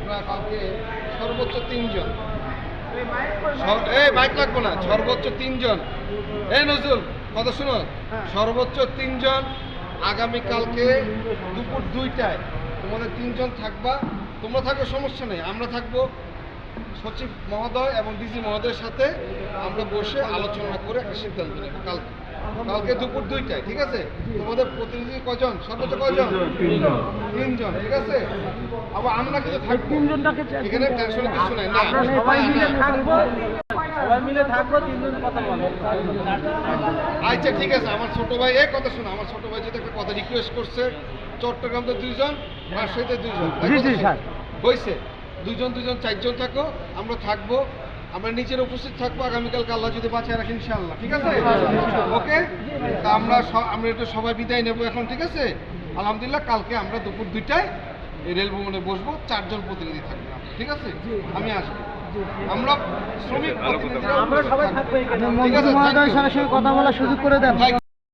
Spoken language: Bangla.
আমরা কালকে সর্বোচ্চ 3 জন, মাইক লাগবো না, সর্বোচ্চ 3 জন। নজরুল কথা শুনো, সর্বোচ্চ 3 জন আগামীকালকে দুপুর 2টায় তোমাদের 3 জন থাকবা। তোমরা থাকো, সমস্যা নেই, আমরা থাকবো। সচিব মহোদয় এবং ডিসি মহোদয়ের সাথে আমরা বসে আলোচনা করে একটা সিদ্ধান্ত নেব কালকে দুপুর 2টায়, ঠিক আছে? তোমাদের প্রতিনিধি কয়জন? সর্বোচ্চ কয়জন? 3 জন, ঠিক আছে? আবার আমরা কিন্তু থাকবো, এখানে টেনশনের কিছু নাই। না, সবাই মিলে থাকবো, 3 জন কথা বলবো। আচ্ছা ঠিক আছে। আমার ছোট ভাই কথা শোনো, আমার ছোট ভাই যদি একটা কথা রিকোয়েস্ট করছে, চট্টগ্রামে 2 জন, রাজশাহীতে 2 জন হয়েছে, 2 জন 4 জন থাকো, আমরা থাকবো, আমরা নিচের উপস্থিত থাকবো আগামীকালকে আল্লাহ যদি বাঁচায় রাখি ইনশাআল্লাহ, ঠিক আছে? ওকে, তা আমরা একটু সবাই বিদায় নেবো এখন, ঠিক আছে? আলহামদুলিল্লাহ, কালকে আমরা দুপুর 2টায় এই রেল ভবনে বসবো, 4 জন প্রতিনিধি থাকবে, ঠিক আছে? আমি আসবো, আমরা শ্রমিক প্রতিনিধিরা আমরা সবাই থাকবো এখানে। ঠিক আছে, মহোদয়ের সঙ্গে কথা বলার সুযোগ করে দেন।